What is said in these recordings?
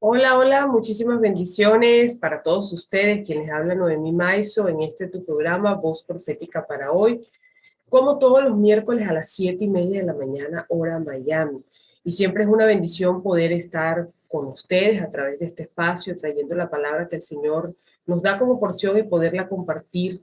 Hola, hola, muchísimas bendiciones para todos ustedes, quienes hablan Noemí Maizo en este tu programa Voz Profética para hoy, como todos los miércoles a las 7:30 de la mañana, hora Miami. Y siempre es una bendición poder estar con ustedes a través de este espacio, trayendo la palabra que el Señor nos da como porción y poderla compartir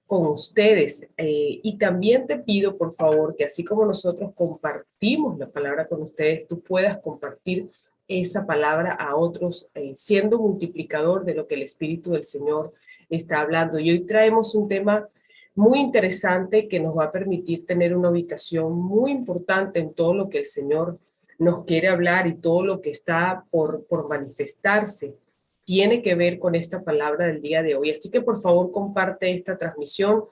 con ustedes. Y también te pido, por favor, que así como nosotros compartimos la palabra con ustedes, tú puedas compartir esa palabra a otros, siendo multiplicador de lo que el Espíritu del Señor está hablando. Y hoy traemos un tema muy interesante que nos va a permitir tener una ubicación muy importante en todo lo que el Señor nos quiere hablar y todo lo que está por manifestarse tiene que ver con esta palabra del día de hoy. Así que por favor comparte esta transmisión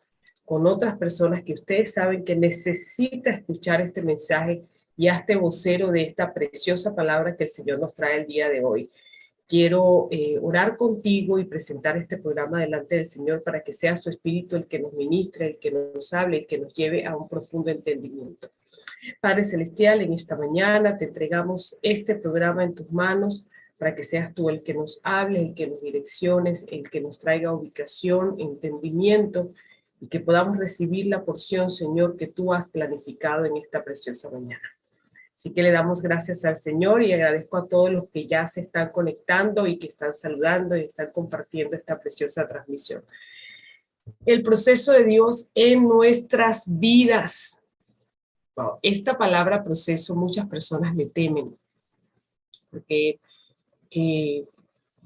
con otras personas que ustedes saben que necesita escuchar este mensaje y hazte vocero de esta preciosa palabra que el Señor nos trae el día de hoy. Quiero orar contigo y presentar este programa delante del Señor para que sea su Espíritu el que nos ministre, el que nos hable, el que nos lleve a un profundo entendimiento. Padre Celestial, en esta mañana te entregamos este programa en tus manos para que seas tú el que nos hable, el que nos direcciones, el que nos traiga ubicación, entendimiento y que podamos recibir la porción, Señor, que tú has planificado en esta preciosa mañana. Así que le damos gracias al Señor y agradezco a todos los que ya se están conectando y que están saludando y están compartiendo esta preciosa transmisión. El proceso de Dios en nuestras vidas. Wow, esta palabra proceso muchas personas le temen porque eh,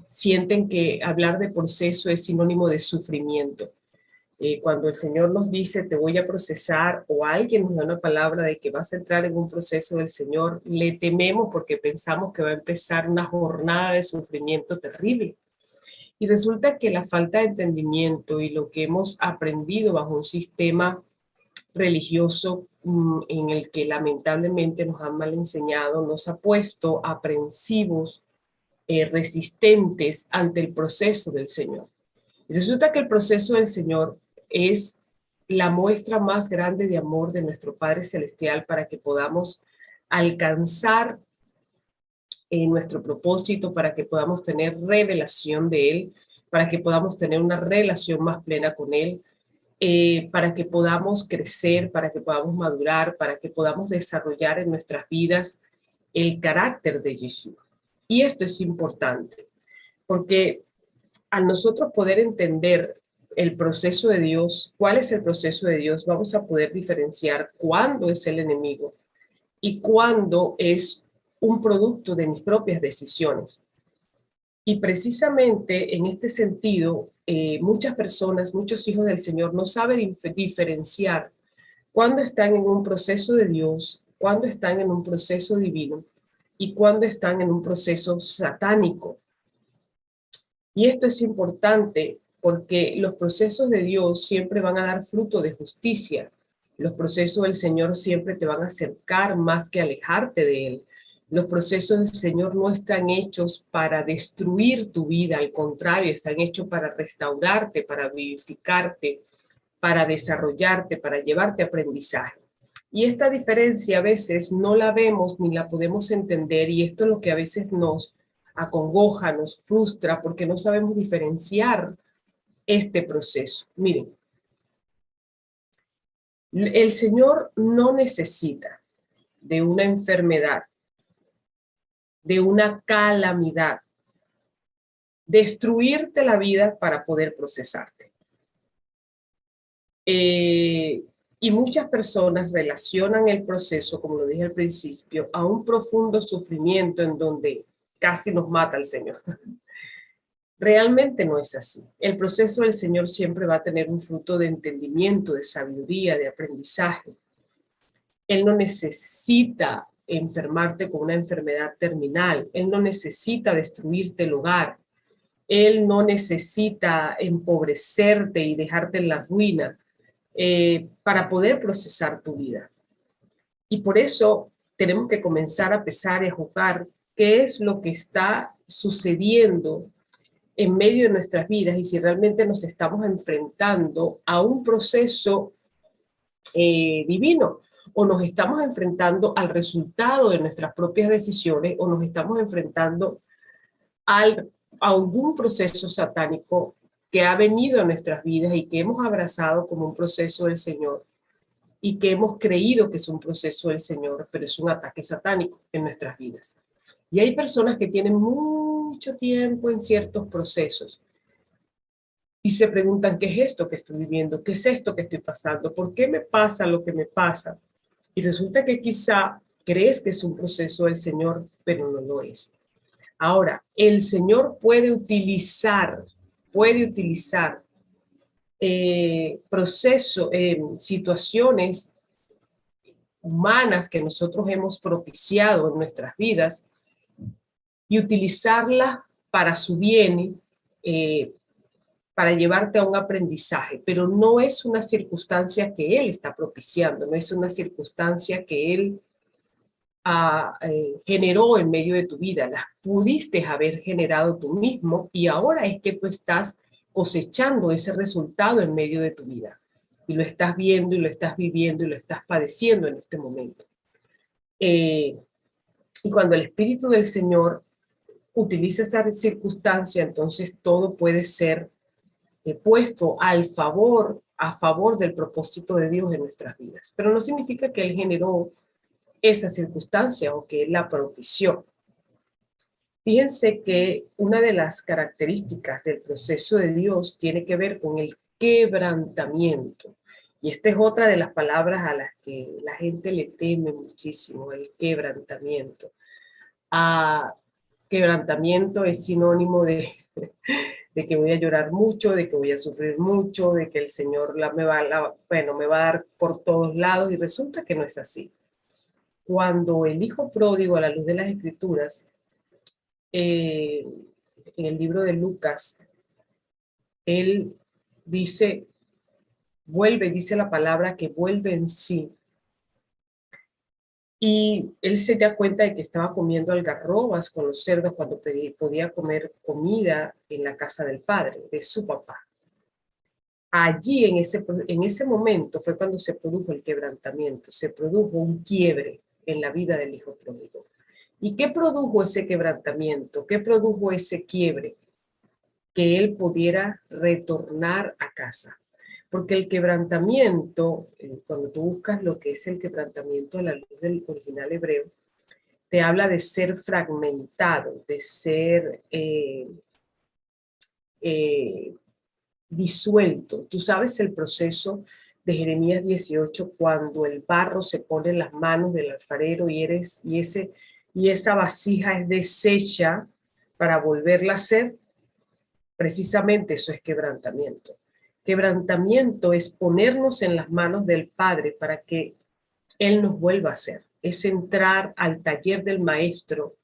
sienten que hablar de proceso es sinónimo de sufrimiento. Cuando el Señor nos dice te voy a procesar o alguien nos da una palabra de que vas a entrar en un proceso del Señor, le tememos porque pensamos que va a empezar una jornada de sufrimiento terrible. Y resulta que la falta de entendimiento y lo que hemos aprendido bajo un sistema religioso en el que lamentablemente nos han mal enseñado, nos ha puesto aprensivos, resistentes ante el proceso del Señor. Y resulta que el proceso del Señor es la muestra más grande de amor de nuestro Padre Celestial para que podamos alcanzar nuestro propósito, para que podamos tener revelación de Él, para que podamos tener una relación más plena con Él, para que podamos crecer, para que podamos madurar, para que podamos desarrollar en nuestras vidas el carácter de Jesús. Y esto es importante, porque al nosotros poder entender el proceso de Dios, cuál es el proceso de Dios, vamos a poder diferenciar cuándo es el enemigo y cuándo es un producto de mis propias decisiones. Y precisamente en este sentido, muchas personas, muchos hijos del Señor no saben diferenciar cuándo están en un proceso de Dios, cuándo están en un proceso divino y cuándo están en un proceso satánico. Y esto es importante porque los procesos de Dios siempre van a dar fruto de justicia. Los procesos del Señor siempre te van a acercar más que alejarte de Él. Los procesos del Señor no están hechos para destruir tu vida, al contrario, están hechos para restaurarte, para vivificarte, para desarrollarte, para llevarte a aprendizaje. Y esta diferencia a veces no la vemos ni la podemos entender y esto es lo que a veces nos acongoja, nos frustra porque no sabemos diferenciar este proceso. Miren, el Señor no necesita de una enfermedad, de una calamidad, destruirte la vida para poder procesarte. Y muchas personas relacionan el proceso, como lo dije al principio, a un profundo sufrimiento en donde casi nos mata el Señor. Realmente no es así. El proceso del Señor siempre va a tener un fruto de entendimiento, de sabiduría, de aprendizaje. Él no necesita enfermarte con una enfermedad terminal. Él no necesita destruirte el hogar. Él no necesita empobrecerte y dejarte en la ruina para poder procesar tu vida. Y por eso tenemos que comenzar a pesar y a juzgar qué es lo que está sucediendo en medio de nuestras vidas y si realmente nos estamos enfrentando a un proceso divino o nos estamos enfrentando al resultado de nuestras propias decisiones o nos estamos enfrentando a algún proceso satánico que ha venido a nuestras vidas y que hemos abrazado como un proceso del Señor y que hemos creído que es un proceso del Señor, pero es un ataque satánico en nuestras vidas. Y hay personas que tienen mucho tiempo en ciertos procesos y se preguntan, ¿qué es esto que estoy viviendo? ¿Qué es esto que estoy pasando? ¿Por qué me pasa lo que me pasa? Y resulta que quizá crees que es un proceso del Señor, pero no lo es. Ahora, el Señor puede utilizar situaciones humanas que nosotros hemos propiciado en nuestras vidas y utilizarlas para su bien, eh, para llevarte a un aprendizaje, pero no es una circunstancia que Él está propiciando, no es una circunstancia que Él generó en medio de tu vida, las pudiste haber generado tú mismo y ahora es que tú estás cosechando ese resultado en medio de tu vida y lo estás viendo y lo estás viviendo y lo estás padeciendo en este momento. Y cuando el Espíritu del Señor utiliza esta circunstancia, entonces todo puede ser puesto a favor del propósito de Dios en nuestras vidas. Pero no significa que Él generó esa circunstancia o que Él la propició. Fíjense que una de las características del proceso de Dios tiene que ver con el quebrantamiento. Y esta es otra de las palabras a las que la gente le teme muchísimo, el quebrantamiento. Quebrantamiento es sinónimo de que voy a llorar mucho, de que voy a sufrir mucho, de que el Señor me va a dar por todos lados y resulta que no es así. Cuando el hijo pródigo a la luz de las Escrituras, en el libro de Lucas, él dice, dice la palabra que vuelve en sí. Y él se da cuenta de que estaba comiendo algarrobas con los cerdos cuando podía comer comida en la casa del padre, de su papá. Allí, en ese momento, fue cuando se produjo el quebrantamiento, se produjo un quiebre en la vida del hijo pródigo. ¿Y qué produjo ese quebrantamiento? ¿Qué produjo ese quiebre? Que él pudiera retornar a casa. Porque el quebrantamiento, cuando tú buscas lo que es el quebrantamiento a la luz del original hebreo, te habla de ser fragmentado, de ser disuelto. Tú sabes el proceso de Jeremías 18 cuando el barro se pone en las manos del alfarero y esa vasija es deshecha para volverla a hacer. Precisamente eso es quebrantamiento. Quebrantamiento es ponernos en las manos del Padre para que Él nos vuelva a hacer. Es entrar al taller del Maestro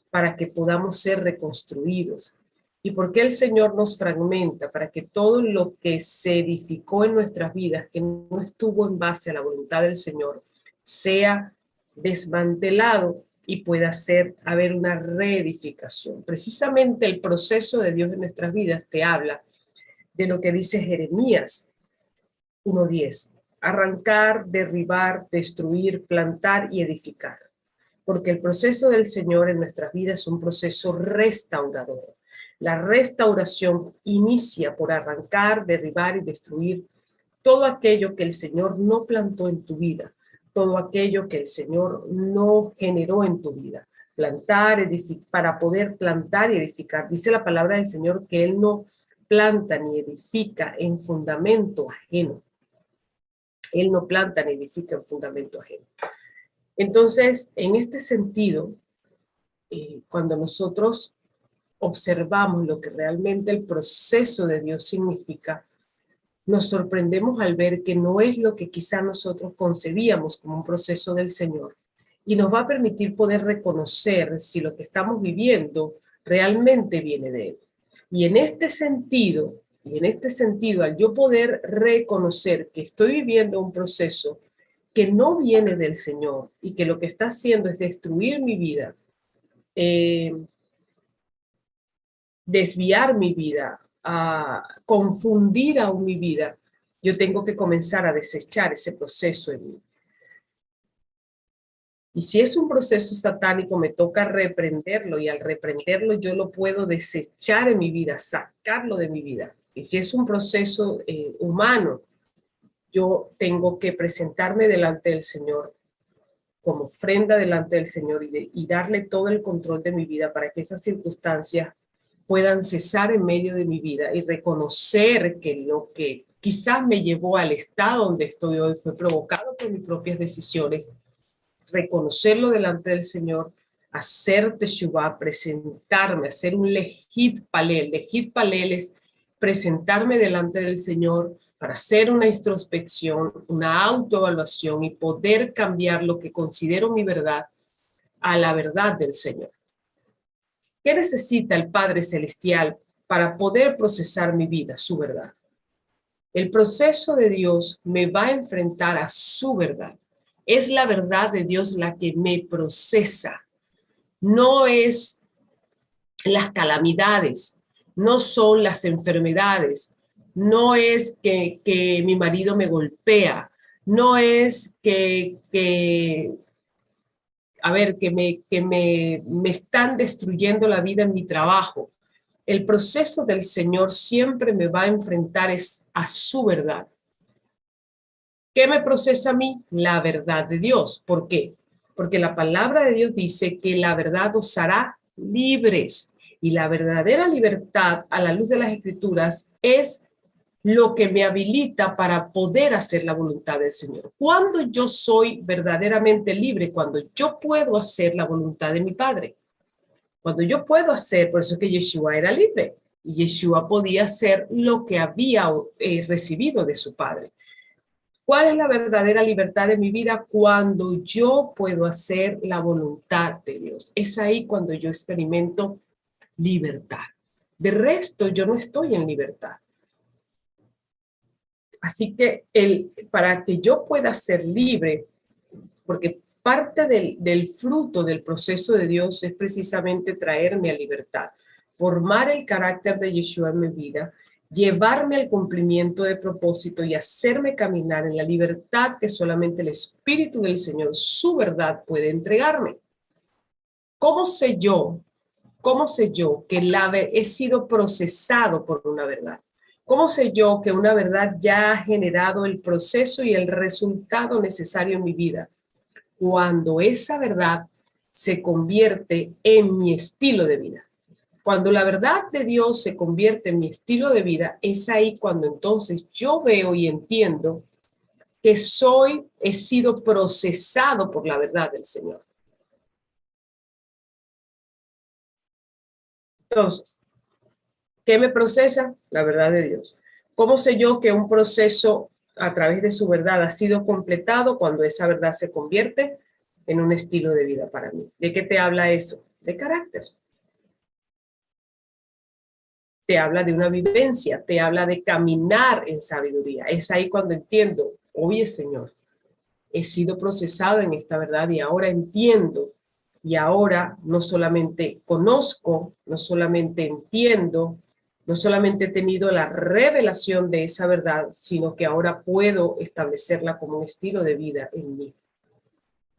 para que podamos ser reconstruidos. ¿Y por qué el Señor nos fragmenta? Para que todo lo que se edificó en nuestras vidas, que no estuvo en base a la voluntad del Señor, sea desmantelado y pueda haber una reedificación. Precisamente el proceso de Dios en nuestras vidas te habla de lo que dice Jeremías 1:10. Arrancar, derribar, destruir, plantar y edificar. Porque el proceso del Señor en nuestras vidas es un proceso restaurador. La restauración inicia por arrancar, derribar y destruir todo aquello que el Señor no plantó en tu vida, todo aquello que el Señor no generó en tu vida. Plantar, edificar, para poder plantar y edificar. Dice la palabra del Señor que Él no planta ni edifica en fundamento ajeno. Él no planta ni edifica en fundamento ajeno. Entonces, en este sentido, cuando nosotros observamos lo que realmente el proceso de Dios significa, nos sorprendemos al ver que no es lo que quizá nosotros concebíamos como un proceso del Señor y nos va a permitir poder reconocer si lo que estamos viviendo realmente viene de Él. Y en este sentido, al yo poder reconocer que estoy viviendo un proceso que no viene del Señor y que lo que está haciendo es destruir mi vida, desviar mi vida, a confundir aún mi vida, yo tengo que comenzar a desechar ese proceso en mí. Y si es un proceso satánico, me toca reprenderlo, y al reprenderlo yo lo puedo desechar en mi vida, sacarlo de mi vida. Y si es un proceso humano, yo tengo que presentarme delante del Señor como ofrenda delante del Señor y darle todo el control de mi vida para que esas circunstancias puedan cesar en medio de mi vida y reconocer que lo que quizás me llevó al estado donde estoy hoy fue provocado por mis propias decisiones, reconocerlo delante del Señor, hacer teshuvah, presentarme, hacer un lejit palel. Lejit palel es presentarme delante del Señor para hacer una introspección, una autoevaluación y poder cambiar lo que considero mi verdad a la verdad del Señor. ¿Qué necesita el Padre Celestial para poder procesar mi vida, su verdad? El proceso de Dios me va a enfrentar a su verdad. Es la verdad de Dios la que me procesa. No es las calamidades, no son las enfermedades, no es que mi marido me golpea, no es me están destruyendo la vida en mi trabajo. El proceso del Señor siempre me va a enfrentar a su verdad. ¿Qué me procesa a mí? La verdad de Dios. ¿Por qué? Porque la palabra de Dios dice que la verdad os hará libres. Y la verdadera libertad a la luz de las Escrituras es lo que me habilita para poder hacer la voluntad del Señor. ¿Cuándo yo soy verdaderamente libre? Cuando yo puedo hacer la voluntad de mi Padre. Cuando yo puedo hacer, por eso es que Yeshua era libre. Y Yeshua podía hacer lo que había recibido de su Padre. ¿Cuál es la verdadera libertad de mi vida? Cuando yo puedo hacer la voluntad de Dios. Es ahí cuando yo experimento libertad. De resto, yo no estoy en libertad. Así que para que yo pueda ser libre, porque parte del fruto del proceso de Dios es precisamente traerme a libertad, formar el carácter de Yeshua en mi vida, llevarme al cumplimiento de propósito y hacerme caminar en la libertad que solamente el Espíritu del Señor, su verdad, puede entregarme. ¿Cómo sé yo? ¿Cómo sé yo que he sido procesado por una verdad? ¿Cómo sé yo que una verdad ya ha generado el proceso y el resultado necesario en mi vida? Cuando esa verdad se convierte en mi estilo de vida. Cuando la verdad de Dios se convierte en mi estilo de vida, es ahí cuando entonces yo veo y entiendo que he sido procesado por la verdad del Señor. Entonces, ¿qué me procesa? La verdad de Dios. ¿Cómo sé yo que un proceso a través de su verdad ha sido completado cuando esa verdad se convierte en un estilo de vida para mí? ¿De qué te habla eso? De carácter. Te habla de una vivencia, te habla de caminar en sabiduría. Es ahí cuando entiendo, oye Señor, he sido procesado en esta verdad y ahora entiendo. Y ahora no solamente conozco, no solamente entiendo, no solamente he tenido la revelación de esa verdad, sino que ahora puedo establecerla como un estilo de vida en mí.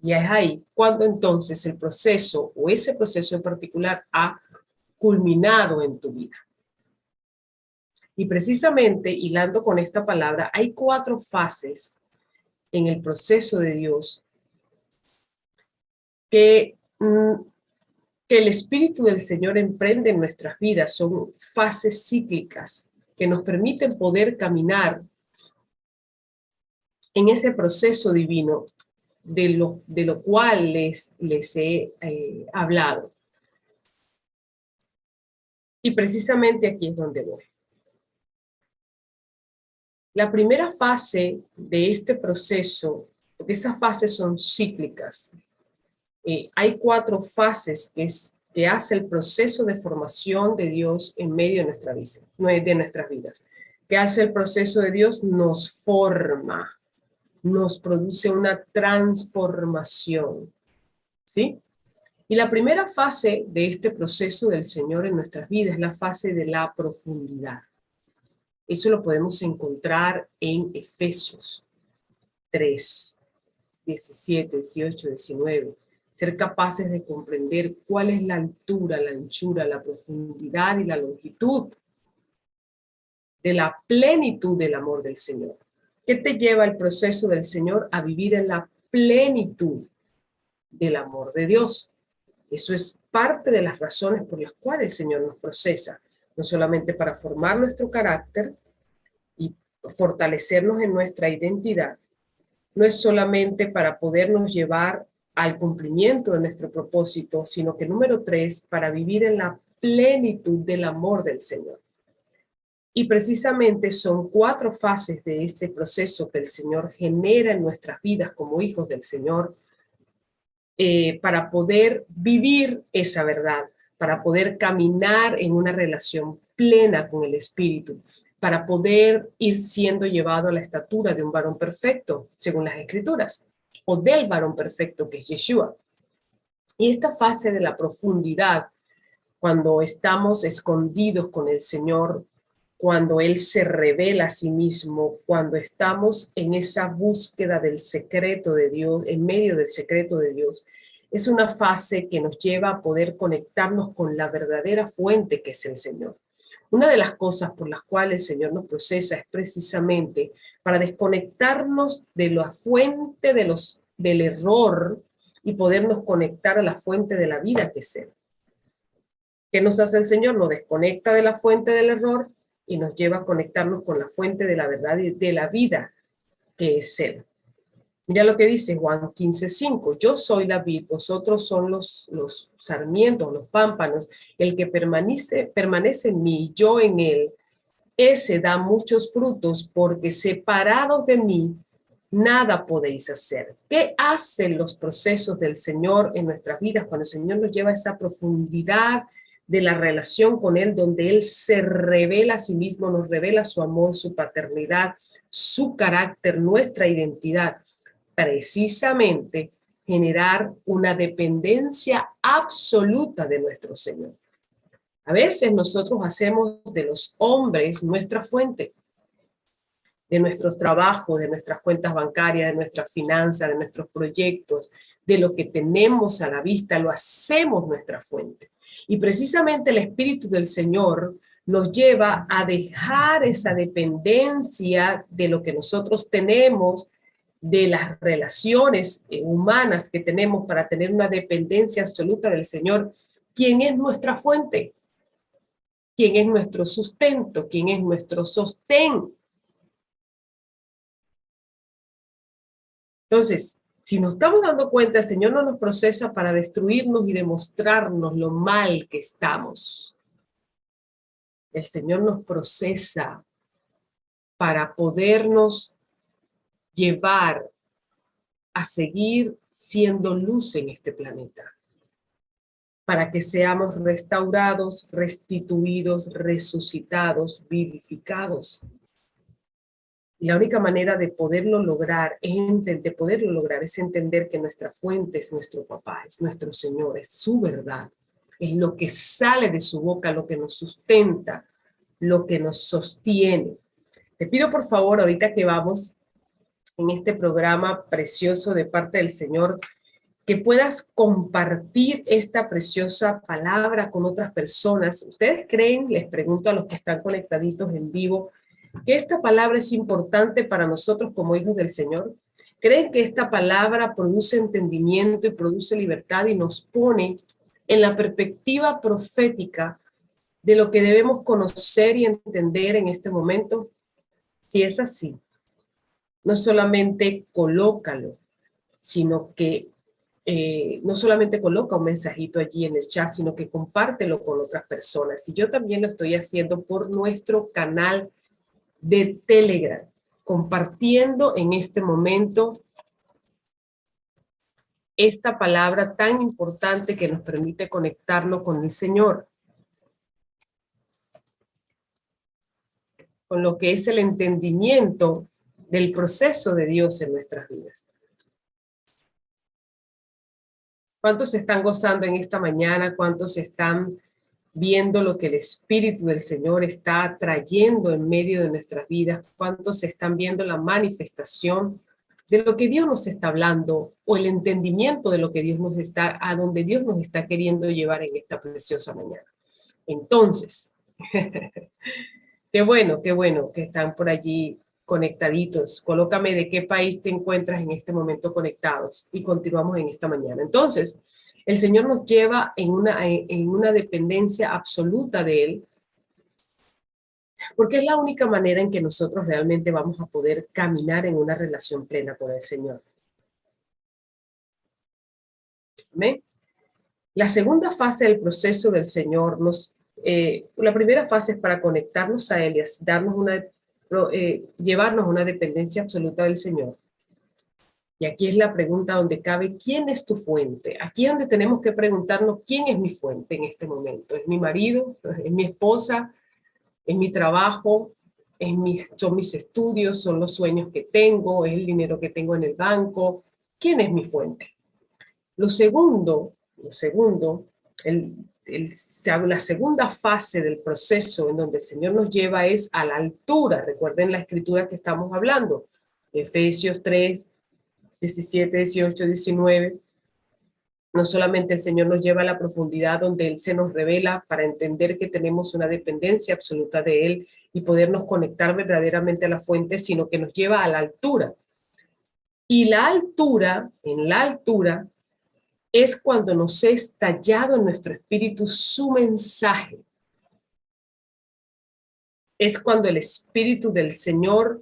Y es ahí cuando entonces el proceso o ese proceso en particular ha culminado en tu vida. Y precisamente, hilando con esta palabra, hay 4 fases en el proceso de Dios que el Espíritu del Señor emprende en nuestras vidas. Son fases cíclicas que nos permiten poder caminar en ese proceso divino de lo cual les he hablado. Y precisamente aquí es donde voy. La primera fase de este proceso, porque esas fases son cíclicas, hay 4 fases que hace el proceso de formación de Dios en medio de nuestras vidas. Que hace el proceso de Dios, nos forma, nos produce una transformación, ¿sí? Y la primera fase de este proceso del Señor en nuestras vidas es la fase de la profundidad. Eso lo podemos encontrar en Efesios 3, 17, 18, 19. ser capaces de comprender cuál es la altura, la anchura, la profundidad y la longitud de la plenitud del amor del Señor. ¿Qué te lleva el proceso del Señor a vivir en la plenitud del amor de Dios? Eso es parte de las razones por las cuales el Señor nos procesa, no solamente para formar nuestro carácter y fortalecernos en nuestra identidad, no es solamente para podernos llevar al cumplimiento de nuestro propósito, sino que número 3, para vivir en la plenitud del amor del Señor. Y precisamente son 4 fases de este proceso que el Señor genera en nuestras vidas como hijos del Señor, para poder vivir esa verdad, para poder caminar en una relación plena con el Espíritu, para poder ir siendo llevado a la estatura de un varón perfecto, según las Escrituras, o del varón perfecto que es Yeshua. Y esta fase de la profundidad, cuando estamos escondidos con el Señor, cuando Él se revela a sí mismo, cuando estamos en esa búsqueda del secreto de Dios, en medio del secreto de Dios, es una fase que nos lleva a poder conectarnos con la verdadera fuente que es el Señor. Una de las cosas por las cuales el Señor nos procesa es precisamente para desconectarnos de la fuente del error y podernos conectar a la fuente de la vida que es Él. ¿Qué nos hace el Señor? Nos desconecta de la fuente del error y nos lleva a conectarnos con la fuente de la verdad y de la vida, que es Él. Mira lo que dice Juan 15:5. Yo soy la vid, vosotros son los sarmientos, los pámpanos. El que permanece en mí y yo en él, ese da muchos frutos, porque separados de mí, nada podéis hacer. ¿Qué hacen los procesos del Señor en nuestras vidas cuando el Señor nos lleva a esa profundidad de la relación con Él, donde Él se revela a sí mismo, nos revela su amor, su paternidad, su carácter, nuestra identidad? Precisamente generar una dependencia absoluta de nuestro Señor. A veces nosotros hacemos de los hombres nuestra fuente, de nuestros trabajos, de nuestras cuentas bancarias, de nuestras finanzas, de nuestros proyectos, de lo que tenemos a la vista, lo hacemos nuestra fuente. Y precisamente el Espíritu del Señor nos lleva a dejar esa dependencia de lo que nosotros tenemos, de las relaciones humanas que tenemos, para tener una dependencia absoluta del Señor, quien es nuestra fuente, quien es nuestro sustento, quien es nuestro sostén. Entonces, si nos estamos dando cuenta, el Señor no nos procesa para destruirnos y demostrarnos lo mal que estamos. El Señor nos procesa para podernos llevar a seguir siendo luz en este planeta, para que seamos restaurados, restituidos, resucitados, vivificados. Y la única manera de poderlo lograr es entender que nuestra fuente es nuestro papá, es nuestro Señor, es su verdad, es lo que sale de su boca, lo que nos sustenta, lo que nos sostiene. Te pido por favor, ahorita que vamos en este programa precioso de parte del Señor, que puedas compartir esta preciosa palabra con otras personas. ¿Ustedes creen, les pregunto a los que están conectaditos en vivo, que esta palabra es importante para nosotros como hijos del Señor? ¿Creen que esta palabra produce entendimiento y produce libertad y nos pone en la perspectiva profética de lo que debemos conocer y entender en este momento? Si es así, no solamente colócalo, sino que no solamente coloca un mensajito allí en el chat, sino que compártelo con otras personas. Y yo también lo estoy haciendo por nuestro canal de Telegram, compartiendo en este momento esta palabra tan importante que nos permite conectarnos con el Señor, con lo que es el entendimiento del proceso de Dios en nuestras vidas. ¿Cuántos están gozando en esta mañana? ¿Cuántos están viendo lo que el Espíritu del Señor está trayendo en medio de nuestras vidas? ¿Cuántos están viendo la manifestación de lo que Dios nos está hablando o el entendimiento de lo que Dios nos está, a donde Dios nos está queriendo llevar en esta preciosa mañana. Entonces, qué bueno que están por allí conectaditos. Colócame de qué país te encuentras en este momento conectados y continuamos en esta mañana. Entonces, el Señor nos lleva en una dependencia absoluta de Él, porque es la única manera en que nosotros realmente vamos a poder caminar en una relación plena con el Señor. ¿Amén? La segunda fase del proceso del Señor, la primera fase es para conectarnos a Él y llevarnos a una dependencia absoluta del Señor. Y aquí es la pregunta donde cabe, ¿quién es tu fuente? Aquí es donde tenemos que preguntarnos, ¿quién es mi fuente en este momento? ¿Es mi marido? ¿Es mi esposa? ¿Es mi trabajo? ¿Son mis estudios? ¿Son los sueños que tengo? ¿Es el dinero que tengo en el banco? ¿Quién es mi fuente? Lo segundo, la segunda fase del proceso en donde el Señor nos lleva es a la altura. Recuerden la escritura que estamos hablando, Efesios 3, 17, 18, 19. No solamente el Señor nos lleva a la profundidad donde Él se nos revela para entender que tenemos una dependencia absoluta de Él y podernos conectar verdaderamente a la fuente, sino que nos lleva a la altura. Y en la altura, es cuando nos es tallado en nuestro espíritu su mensaje. Es cuando el Espíritu del Señor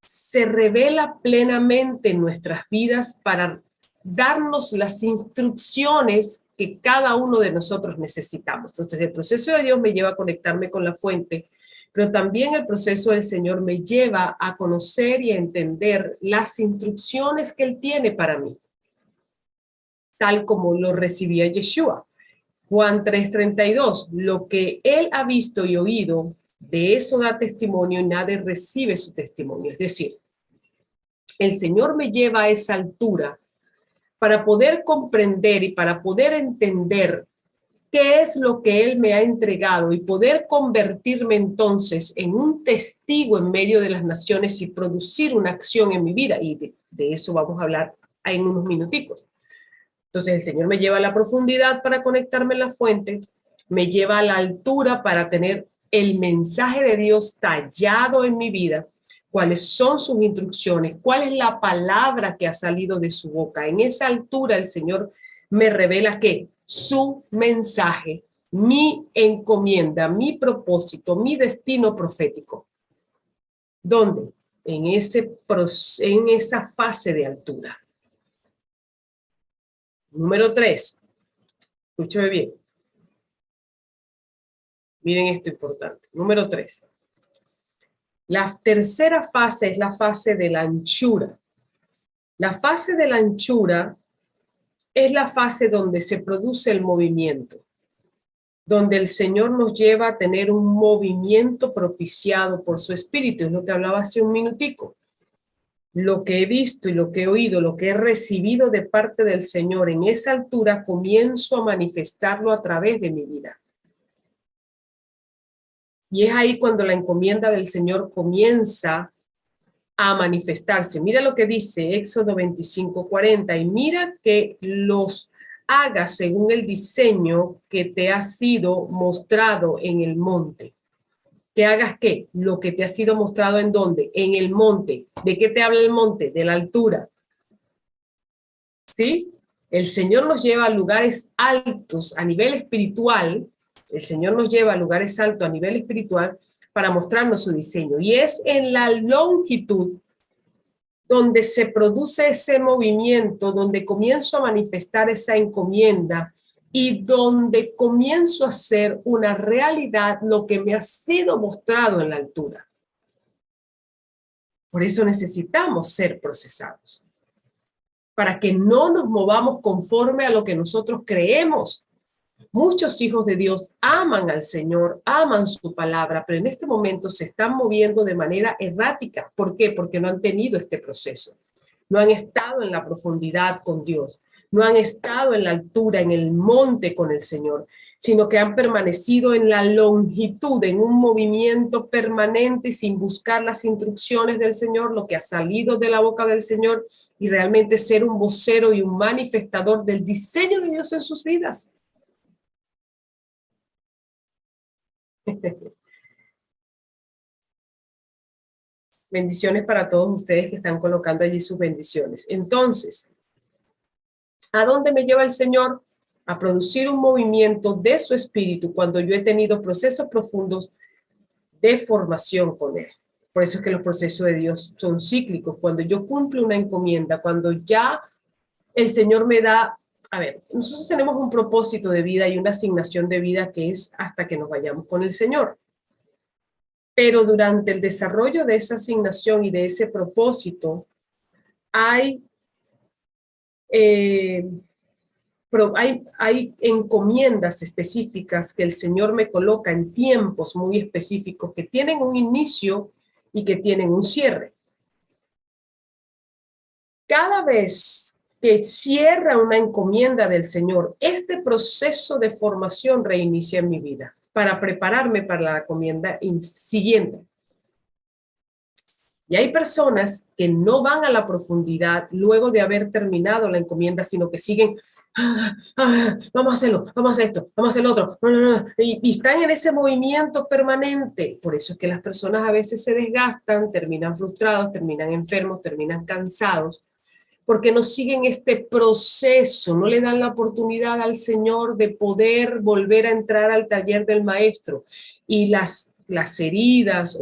se revela plenamente en nuestras vidas para darnos las instrucciones que cada uno de nosotros necesitamos. Entonces, el proceso de Dios me lleva a conectarme con la fuente, pero también el proceso del Señor me lleva a conocer y a entender las instrucciones que Él tiene para mí, tal como lo recibía Yeshua. Juan 3:32, lo que Él ha visto y oído, de eso da testimonio y nadie recibe su testimonio. Es decir, el Señor me lleva a esa altura para poder comprender y para poder entender qué es lo que Él me ha entregado y poder convertirme entonces en un testigo en medio de las naciones y producir una acción en mi vida. Y de eso vamos a hablar en unos minuticos. Entonces el Señor me lleva a la profundidad para conectarme en la fuente, me lleva a la altura para tener el mensaje de Dios tallado en mi vida, cuáles son sus instrucciones, cuál es la palabra que ha salido de su boca. En esa altura el Señor me revela que su mensaje, mi encomienda, mi propósito, mi destino profético. ¿Dónde? En esa fase de altura. Número 3. Escúchame bien. Miren esto importante. Número 3. La tercera fase es la fase de la anchura. La fase de la anchura es la fase donde se produce el movimiento, donde el Señor nos lleva a tener un movimiento propiciado por su Espíritu. Es lo que hablaba hace un minutico. Lo que he visto y lo que he oído, lo que he recibido de parte del Señor en esa altura, comienzo a manifestarlo a través de mi vida. Y es ahí cuando la encomienda del Señor comienza a manifestarse. Mira lo que dice Éxodo 25:40, y mira que los hagas según el diseño que te ha sido mostrado en el monte. ¿Que hagas qué? Lo que te ha sido mostrado en dónde? En el monte. ¿De qué te habla el monte? De la altura. ¿Sí? El Señor nos lleva a lugares altos a nivel espiritual. El Señor nos lleva a lugares altos a nivel espiritual para mostrarnos su diseño. Y es en la longitud donde se produce ese movimiento, donde comienzo a manifestar esa encomienda y donde comienzo a hacer una realidad lo que me ha sido mostrado en la altura. Por eso necesitamos ser procesados, para que no nos movamos conforme a lo que nosotros creemos. Muchos hijos de Dios aman al Señor, aman su palabra, pero en este momento se están moviendo de manera errática. ¿Por qué? Porque no han tenido este proceso. No han estado en la profundidad con Dios. No han estado en la altura, en el monte con el Señor. sino que han permanecido en la longitud, en un movimiento permanente sin buscar las instrucciones del Señor, lo que ha salido de la boca del Señor, y realmente ser un vocero y un manifestador del diseño de Dios en sus vidas. Bendiciones para todos ustedes que están colocando allí sus bendiciones. Entonces, ¿a dónde me lleva el Señor? A producir un movimiento de su espíritu cuando yo he tenido procesos profundos de formación con Él. Por eso es que los procesos de Dios son cíclicos. Cuando yo cumplo una encomienda, cuando ya el Señor me da, a ver, nosotros tenemos un propósito de vida y una asignación de vida que es hasta que nos vayamos con el Señor. Pero durante el desarrollo de esa asignación y de ese propósito, hay encomiendas específicas que el Señor me coloca en tiempos muy específicos que tienen un inicio y que tienen un cierre. Cada vez que cierra una encomienda del Señor, este proceso de formación reinicia en mi vida para prepararme para la encomienda siguiente. Y hay personas que no van a la profundidad luego de haber terminado la encomienda, sino que siguen, vamos a hacerlo, vamos a hacer esto, vamos a hacer lo otro, y están en ese movimiento permanente. Por eso es que las personas a veces se desgastan, terminan frustrados, terminan enfermos, terminan cansados, porque no siguen este proceso, no le dan la oportunidad al Señor de poder volver a entrar al taller del maestro, y las heridas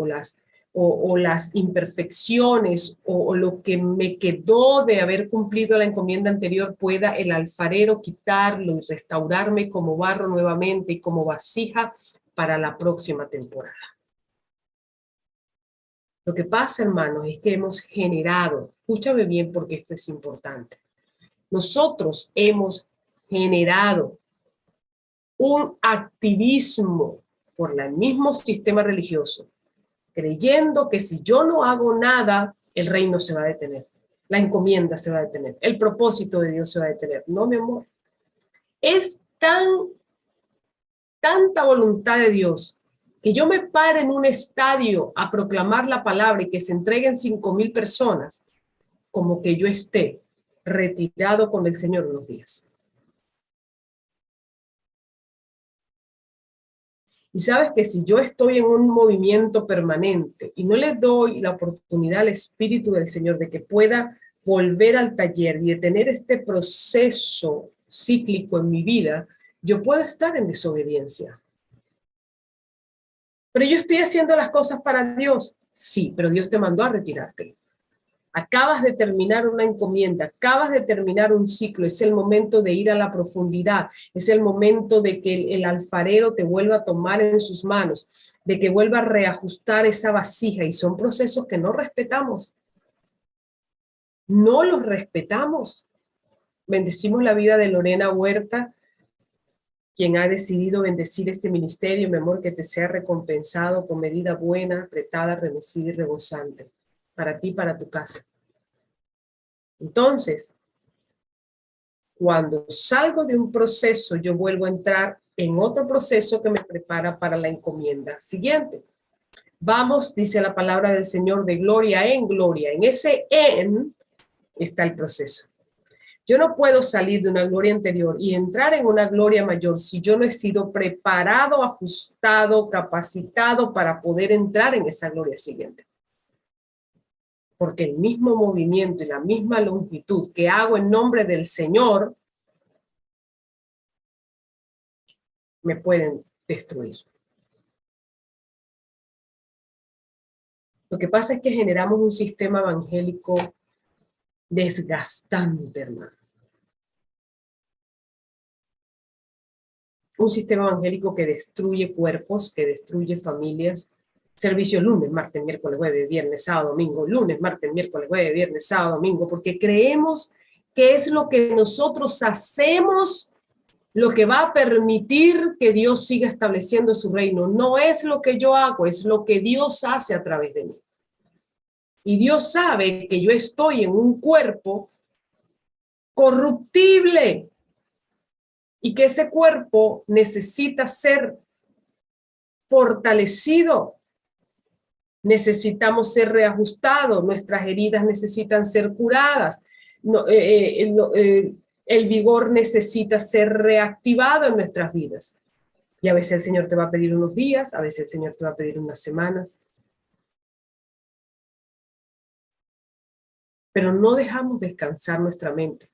o las imperfecciones o lo que me quedó de haber cumplido la encomienda anterior pueda el alfarero quitarlo y restaurarme como barro nuevamente y como vasija para la próxima temporada. Lo que pasa, hermanos, es que hemos generado, escúchame bien porque esto es importante, nosotros hemos generado un activismo por el mismo sistema religioso, creyendo que si yo no hago nada, el reino se va a detener, la encomienda se va a detener, el propósito de Dios se va a detener. No, mi amor. Es tanta voluntad de Dios que yo me pare en un estadio a proclamar la palabra y que se entreguen 5,000 personas, como que yo esté retirado con el Señor unos días. Y sabes que si yo estoy en un movimiento permanente y no le doy la oportunidad al Espíritu del Señor de que pueda volver al taller y de tener este proceso cíclico en mi vida, yo puedo estar en desobediencia. Pero yo estoy haciendo las cosas para Dios. Sí, pero Dios te mandó a retirarte. Acabas de terminar una encomienda, acabas de terminar un ciclo, es el momento de ir a la profundidad, es el momento de que el alfarero te vuelva a tomar en sus manos, de que vuelva a reajustar esa vasija, y son procesos que no respetamos. No los respetamos. Bendecimos la vida de Lorena Huerta, quien ha decidido bendecir este ministerio, mi amor, que te sea recompensado con medida buena, apretada, remecida y rebosante, para ti, para tu casa. Entonces, cuando salgo de un proceso, yo vuelvo a entrar en otro proceso que me prepara para la encomienda siguiente. Vamos, dice la palabra del Señor, de gloria en gloria. En ese en está el proceso. Yo no puedo salir de una gloria anterior y entrar en una gloria mayor si yo no he sido preparado, ajustado, capacitado para poder entrar en esa gloria siguiente. Porque el mismo movimiento y la misma longitud que hago en nombre del Señor me pueden destruir. Lo que pasa es que generamos un sistema evangélico desgastante, hermano. Un sistema evangélico que destruye cuerpos, que destruye familias. Servicio lunes, martes, miércoles, jueves, viernes, sábado, domingo. Lunes, martes, miércoles, jueves, viernes, sábado, domingo. Porque creemos que es lo que nosotros hacemos lo que va a permitir que Dios siga estableciendo su reino. No es lo que yo hago, es lo que Dios hace a través de mí. Y Dios sabe que yo estoy en un cuerpo corruptible. y que ese cuerpo necesita ser fortalecido. Necesitamos ser reajustados, nuestras heridas necesitan ser curadas, el vigor necesita ser reactivado en nuestras vidas. Y a veces el Señor te va a pedir unos días, a veces el Señor te va a pedir unas semanas. Pero no dejamos descansar nuestra mente,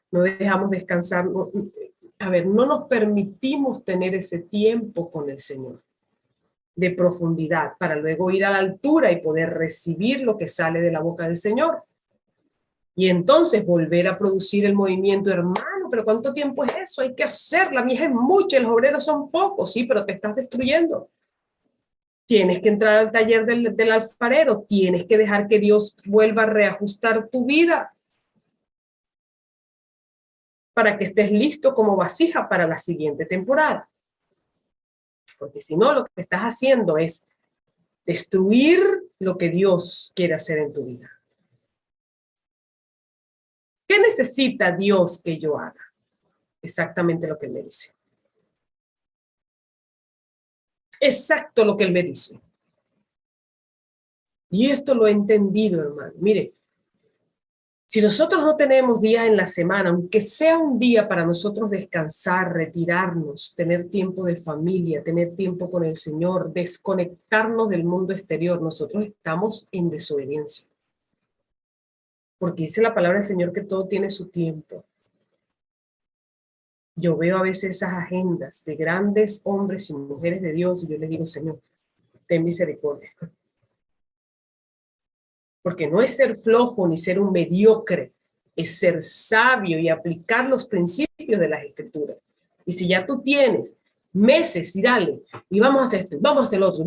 no dejamos descansar, no nos permitimos tener ese tiempo con el Señor de profundidad para luego ir a la altura y poder recibir lo que sale de la boca del Señor. Y entonces volver a producir el movimiento, hermano, pero ¿cuánto tiempo es eso? Hay que hacer, la mies es mucha, los obreros son pocos, sí, pero te estás destruyendo. Tienes que entrar al taller del alfarero, tienes que dejar que Dios vuelva a reajustar tu vida para que estés listo como vasija para la siguiente temporada. Porque si no, lo que estás haciendo es destruir lo que Dios quiere hacer en tu vida. ¿Qué necesita Dios que yo haga? Exactamente lo que Él me dice. Exacto lo que Él me dice. Y esto lo he entendido, hermano. Mire, si nosotros no tenemos días en la semana, aunque sea un día para nosotros descansar, retirarnos, tener tiempo de familia, tener tiempo con el Señor, desconectarnos del mundo exterior, nosotros estamos en desobediencia. Porque dice la palabra del Señor que todo tiene su tiempo. Yo veo a veces esas agendas de grandes hombres y mujeres de Dios y yo les digo, Señor, ten misericordia. Porque no es ser flojo ni ser un mediocre, es ser sabio y aplicar los principios de las Escrituras. Y si ya tú tienes meses y dale, y vamos a hacer esto, vamos a hacer lo otro,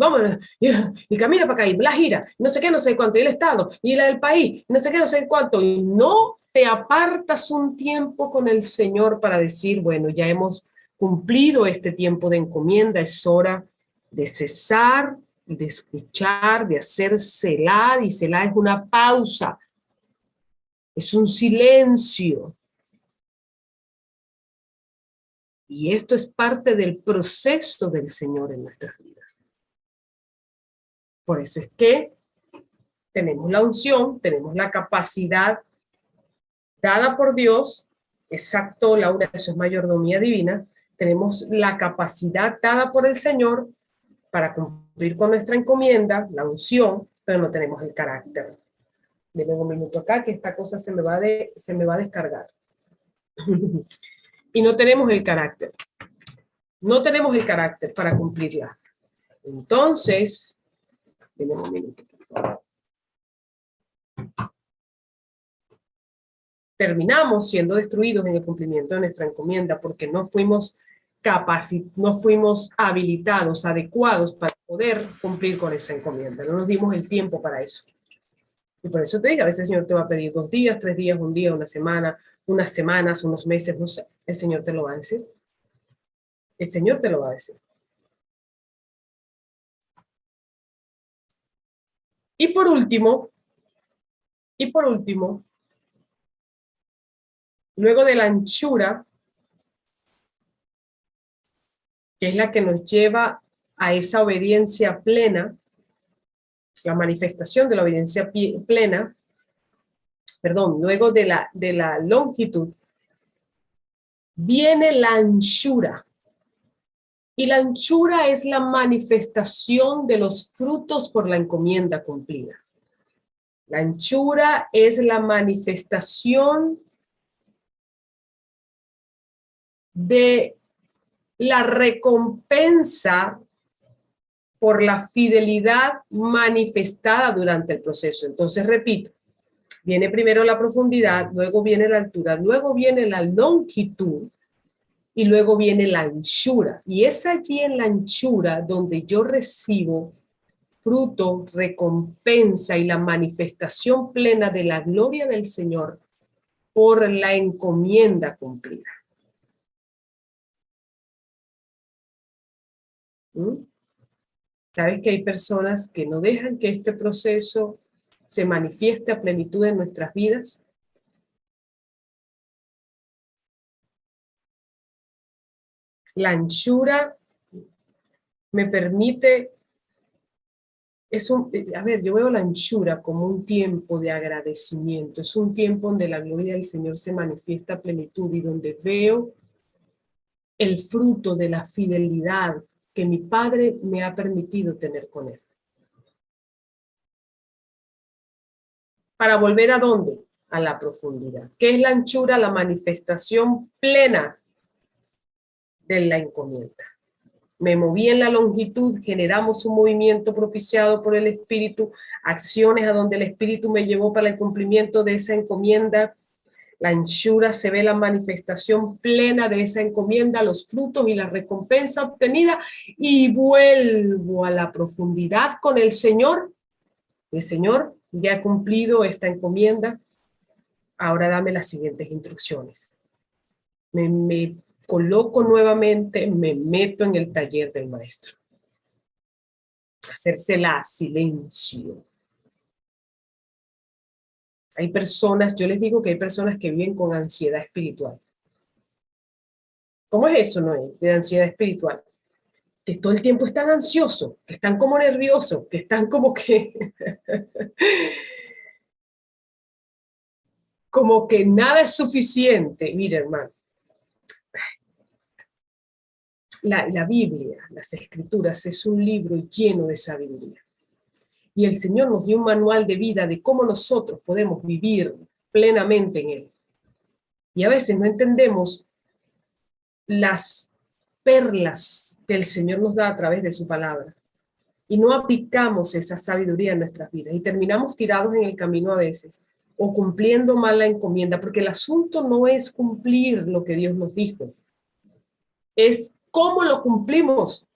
y camina para acá, y la gira, no sé qué, no sé cuánto, y el Estado, y la del país, no sé qué, no sé cuánto, y no te apartas un tiempo con el Señor para decir, bueno, ya hemos cumplido este tiempo de encomienda, es hora de cesar, de escuchar, de hacer selá, y selá es una pausa, es un silencio. Y esto es parte del proceso del Señor en nuestras vidas. Por eso es que tenemos la unción, tenemos la capacidad dada por Dios, exacto, Laura, eso es mayordomía divina, tenemos la capacidad dada por el Señor para cumplir con nuestra encomienda, la unción, pero no tenemos el carácter. Deme un minuto acá que esta cosa se me va a descargar. Y no tenemos el carácter. No tenemos el carácter para cumplirla. Entonces, deme un minuto, por favor. Terminamos siendo destruidos en el cumplimiento de nuestra encomienda porque no fuimos no fuimos habilitados, adecuados para poder cumplir con esa encomienda. No nos dimos el tiempo para eso. Y por eso te digo, a veces el Señor te va a pedir 2 días, 3 días, un día, una semana, unas semanas, unos meses, no sé. El Señor te lo va a decir. El Señor te lo va a decir. Y por último, luego de la anchura, que es la que nos lleva a esa obediencia plena, la manifestación de la obediencia plena, luego de la longitud, viene la anchura. Y la anchura es la manifestación de los frutos por la encomienda cumplida. La anchura es la manifestación de la recompensa por la fidelidad manifestada durante el proceso. Entonces, repito, viene primero la profundidad, luego viene la altura, luego viene la longitud y luego viene la anchura. Y es allí en la anchura donde yo recibo fruto, recompensa y la manifestación plena de la gloria del Señor por la encomienda cumplida. ¿Sabes que hay personas que no dejan que este proceso se manifieste a plenitud en nuestras vidas? La anchura me permite, yo veo la anchura como un tiempo de agradecimiento, es un tiempo donde la gloria del Señor se manifiesta a plenitud y donde veo el fruto de la fidelidad que mi Padre me ha permitido tener con Él. ¿Para volver a dónde? A la profundidad. ¿Qué es la anchura? La manifestación plena de la encomienda. Me moví en la longitud, generamos un movimiento propiciado por el Espíritu, acciones a donde el Espíritu me llevó para el cumplimiento de esa encomienda. La anchura se ve la manifestación plena de esa encomienda, los frutos y la recompensa obtenida, y vuelvo a la profundidad con el Señor. El Señor, ya he cumplido esta encomienda, ahora dame las siguientes instrucciones. Me coloco nuevamente, me meto en el taller del maestro. Hacérsela a silencio. Hay personas, yo les digo que hay personas que viven con ansiedad espiritual. ¿Cómo es eso, Noé? De ansiedad espiritual. Que todo el tiempo están ansiosos, que están como nerviosos, que están como que... como que nada es suficiente. Mira, hermano. La Biblia, las Escrituras, es un libro lleno de sabiduría. Y el Señor nos dio un manual de vida de cómo nosotros podemos vivir plenamente en Él. Y a veces no entendemos las perlas que el Señor nos da a través de su palabra. Y no aplicamos esa sabiduría en nuestras vidas. Y terminamos tirados en el camino a veces, o cumpliendo mal la encomienda, porque el asunto no es cumplir lo que Dios nos dijo. Es cómo lo cumplimos.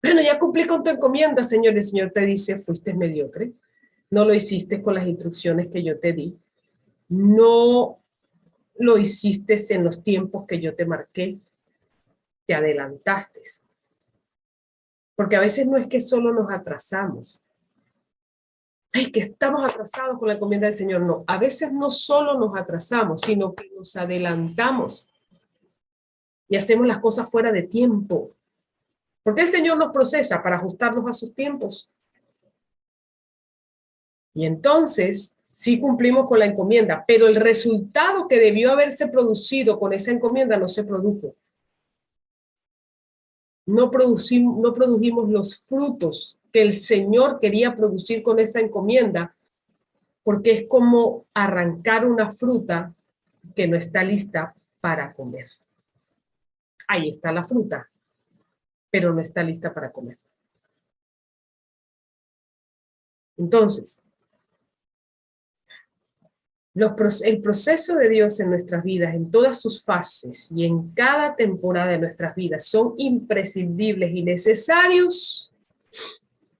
Bueno, ya cumplí con tu encomienda, Señor. El Señor te dice, fuiste mediocre. No lo hiciste con las instrucciones que yo te di. No lo hiciste en los tiempos que yo te marqué. Te adelantaste. Porque a veces no es que solo nos atrasamos. Ay, que estamos atrasados con la encomienda del Señor. No, a veces no solo nos atrasamos, sino que nos adelantamos y hacemos las cosas fuera de tiempo. Porque el Señor nos procesa para ajustarnos a sus tiempos. Y entonces, sí cumplimos con la encomienda, pero el resultado que debió haberse producido con esa encomienda no se produjo. No produjimos los frutos que el Señor quería producir con esa encomienda, porque es como arrancar una fruta que no está lista para comer. Ahí está la fruta, pero no está lista para comer. Entonces, el proceso de Dios en nuestras vidas, en todas sus fases y en cada temporada de nuestras vidas, son imprescindibles y necesarios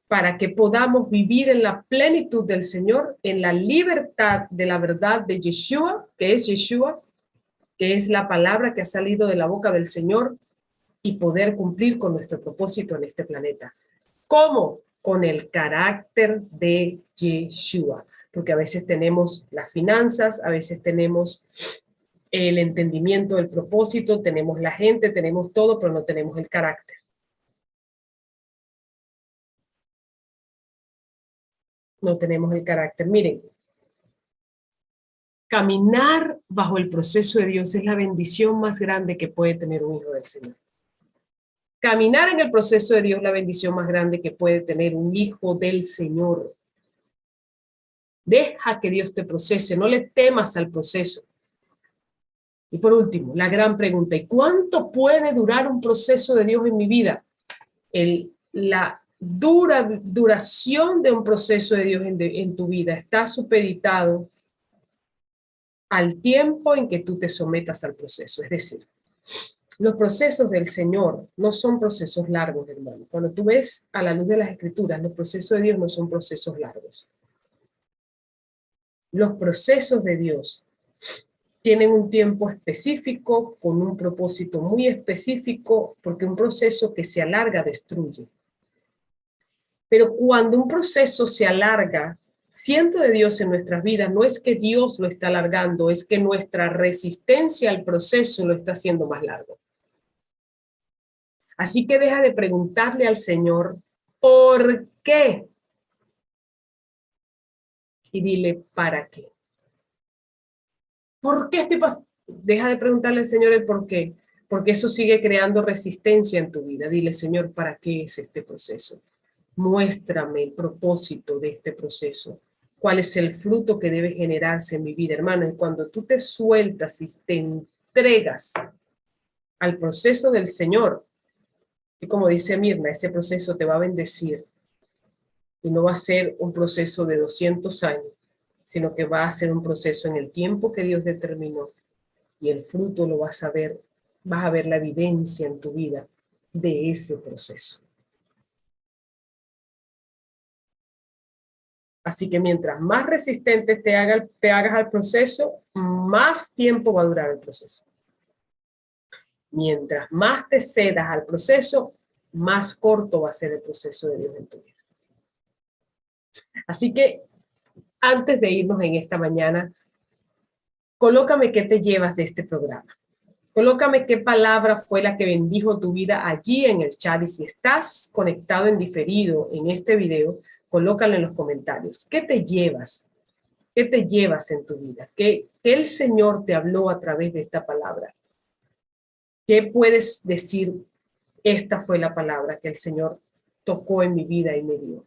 para que podamos vivir en la plenitud del Señor, en la libertad de la verdad de Yeshua, que es la palabra que ha salido de la boca del Señor, y poder cumplir con nuestro propósito en este planeta. ¿Cómo? Con el carácter de Yeshua, porque a veces tenemos las finanzas, a veces tenemos el entendimiento del propósito, tenemos la gente, tenemos todo, pero no tenemos el carácter. No tenemos el carácter. Miren, caminar bajo el proceso de Dios es la bendición más grande que puede tener un hijo del Señor. Caminar en el proceso de Dios es la bendición más grande que puede tener un hijo del Señor. Deja que Dios te procese, no le temas al proceso. Y por último, la gran pregunta, ¿y cuánto puede durar un proceso de Dios en mi vida? La duración de un proceso de Dios en tu vida está supeditado al tiempo en que tú te sometas al proceso. Es decir, los procesos del Señor no son procesos largos, hermano. Cuando tú ves a la luz de las Escrituras, los procesos de Dios no son procesos largos. Los procesos de Dios tienen un tiempo específico, con un propósito muy específico, porque un proceso que se alarga destruye. Pero cuando un proceso se alarga de Dios en nuestras vidas no es que Dios lo está alargando, es que nuestra resistencia al proceso lo está haciendo más largo. Así que deja de preguntarle al Señor, ¿por qué? Y dile, ¿para qué? ¿Por qué estoy pasando? Deja de preguntarle al Señor el por qué, porque eso sigue creando resistencia en tu vida. Dile, Señor, ¿para qué es este proceso? Muéstrame el propósito de este proceso. ¿Cuál es el fruto que debe generarse en mi vida, hermano? Y cuando tú te sueltas y te entregas al proceso del Señor, y como dice Mirna, ese proceso te va a bendecir y no va a ser un proceso de 200 años, sino que va a ser un proceso en el tiempo que Dios determinó y el fruto lo vas a ver la evidencia en tu vida de ese proceso. Así que mientras más resistente te hagas al proceso, más tiempo va a durar el proceso. Mientras más te cedas al proceso, más corto va a ser el proceso de Dios en tu vida. Así que antes de irnos en esta mañana, colócame qué te llevas de este programa. Colócame qué palabra fue la que bendijo tu vida allí en el chat. Y si estás conectado en diferido en este video, colócalo en los comentarios. ¿Qué te llevas? ¿Qué te llevas en tu vida? ¿Qué el Señor te habló a través de esta palabra? ¿Qué puedes decir? Esta fue la palabra que el Señor tocó en mi vida y me dio.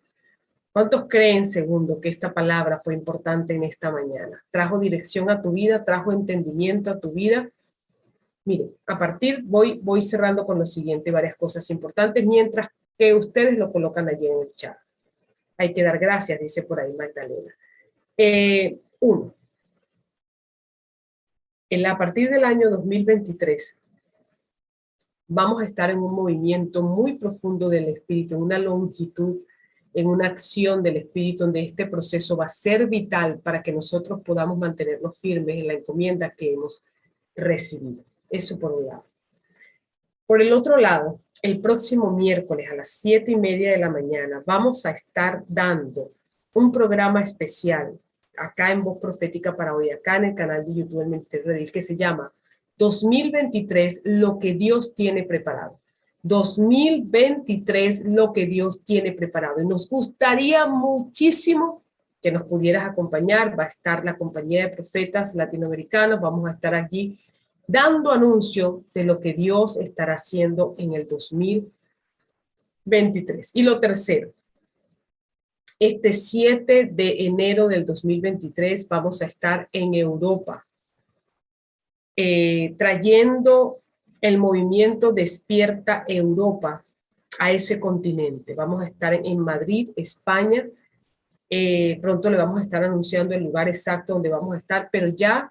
¿Cuántos creen, segundo, que esta palabra fue importante en esta mañana? ¿Trajo dirección a tu vida? ¿Trajo entendimiento a tu vida? Mire, voy cerrando con lo siguiente, varias cosas importantes, mientras que ustedes lo colocan allí en el chat. Hay que dar gracias, dice por ahí Magdalena. Uno, a partir del año 2023, vamos a estar en un movimiento muy profundo del Espíritu, en una longitud, en una acción del Espíritu, donde este proceso va a ser vital para que nosotros podamos mantenernos firmes en la encomienda que hemos recibido. Eso por un lado. Por el otro lado, el próximo miércoles a las 7:30 de la mañana vamos a estar dando un programa especial acá en Voz Profética para Hoy, acá en el canal de YouTube del Ministerio Redil, que se llama 2023, lo que Dios tiene preparado. 2023, lo que Dios tiene preparado. Y nos gustaría muchísimo que nos pudieras acompañar. Va a estar la compañía de profetas latinoamericanos. Vamos a estar allí dando anuncio de lo que Dios estará haciendo en el 2023. Y lo tercero, este 7 de enero del 2023 vamos a estar en Europa, trayendo el movimiento Despierta Europa a ese continente. Vamos a estar en Madrid, España. Pronto le vamos a estar anunciando el lugar exacto donde vamos a estar, pero ya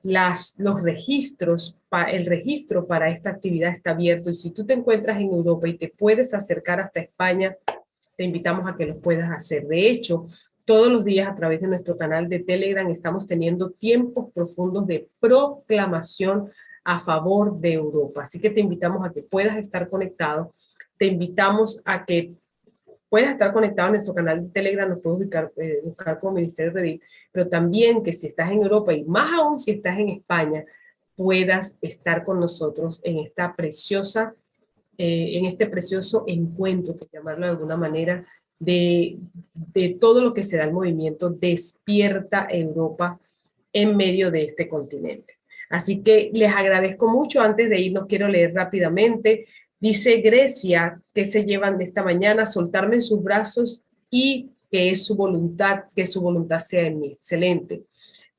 los registros, el registro para esta actividad está abierto. Y si tú te encuentras en Europa y te puedes acercar hasta España, te invitamos a que lo puedas hacer. De hecho, todos los días a través de nuestro canal de Telegram estamos teniendo tiempos profundos de proclamación a favor de Europa. Así que te invitamos a que puedas estar conectado. Te invitamos a que puedes estar conectado en nuestro canal de Telegram, nos puedes buscar como Ministerio Redil, pero también que si estás en Europa y más aún si estás en España, puedas estar con nosotros en esta preciosa, en este precioso encuentro, por llamarlo de alguna manera, de todo lo que se da el movimiento Despierta Europa en medio de este continente. Así que les agradezco mucho. Antes de irnos, quiero leer rápidamente. Dice Grecia, que se llevan de esta mañana, soltarme en sus brazos y que su voluntad sea en mí. Excelente.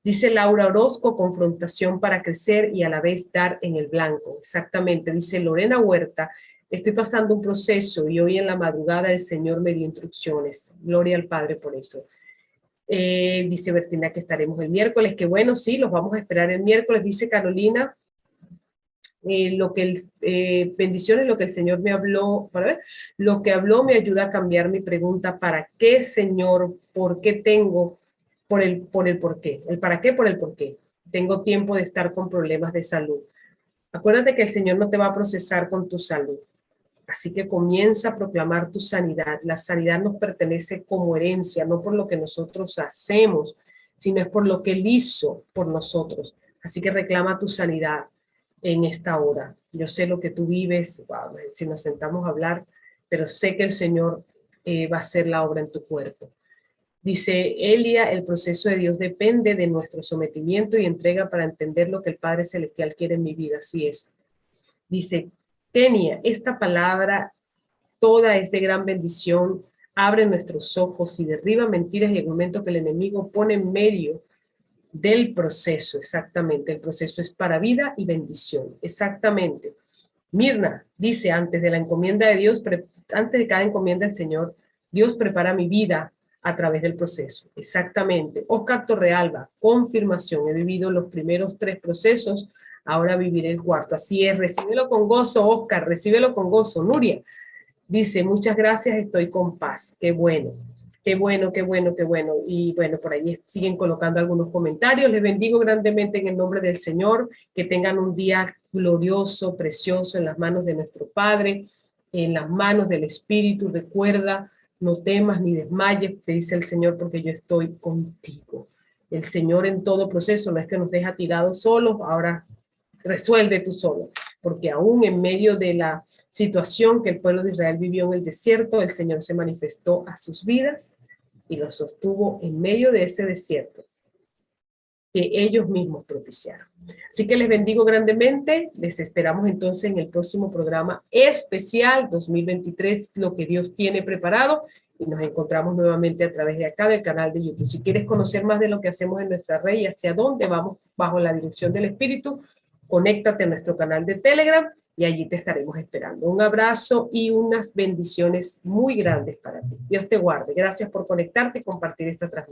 Dice Laura Orozco, confrontación para crecer y a la vez dar en el blanco. Exactamente. Dice Lorena Huerta, estoy pasando un proceso y hoy en la madrugada el Señor me dio instrucciones. Gloria al Padre por eso. Dice Bertina que estaremos el miércoles. Que bueno, sí, los vamos a esperar el miércoles. Dice Carolina, bendiciones, lo que el Señor me habló, para ver, lo que habló me ayuda a cambiar mi pregunta, ¿para qué, Señor? ¿Por qué tengo? Por el por qué. El para qué, por el por qué. Tengo tiempo de estar con problemas de salud. Acuérdate que el Señor no te va a procesar con tu salud. Así que comienza a proclamar tu sanidad. La sanidad nos pertenece como herencia, no por lo que nosotros hacemos, sino es por lo que Él hizo por nosotros. Así que reclama tu sanidad en esta hora. Yo sé lo que tú vives, wow, si nos sentamos a hablar, pero sé que el Señor va a hacer la obra en tu cuerpo. Dice Elia, el proceso de Dios depende de nuestro sometimiento y entrega para entender lo que el Padre Celestial quiere en mi vida. Así es. Dice, Tenia, esta palabra toda es de gran bendición, abre nuestros ojos y derriba mentiras y argumentos que el enemigo pone en medio del proceso. Exactamente, el proceso es para vida y bendición. Exactamente. Mirna dice, antes de la encomienda de Dios, antes de cada encomienda del Señor, Dios prepara mi vida a través del proceso. Exactamente. Oscar Torrealba, confirmación. He vivido los primeros 3 procesos, ahora viviré el 4º. Así es, recíbelo con gozo, Oscar, recíbelo con gozo. Nuria dice, muchas gracias, estoy con paz. Qué bueno. Qué bueno, qué bueno, qué bueno. Y bueno, por ahí siguen colocando algunos comentarios. Les bendigo grandemente en el nombre del Señor. Que tengan un día glorioso, precioso en las manos de nuestro Padre, en las manos del Espíritu. Recuerda, no temas ni desmayes, te dice el Señor, porque yo estoy contigo. El Señor en todo proceso no es que nos deja tirados solos, ahora resuelve tú solo, porque aún en medio de la situación que el pueblo de Israel vivió en el desierto, el Señor se manifestó a sus vidas y los sostuvo en medio de ese desierto que ellos mismos propiciaron. Así que les bendigo grandemente, les esperamos entonces en el próximo programa especial 2023, lo que Dios tiene preparado, y nos encontramos nuevamente a través de acá del canal de YouTube. Si quieres conocer más de lo que hacemos en nuestra red y hacia dónde vamos bajo la dirección del Espíritu, conéctate a nuestro canal de Telegram y allí te estaremos esperando. Un abrazo y unas bendiciones muy grandes para ti. Dios te guarde. Gracias por conectarte y compartir esta transmisión.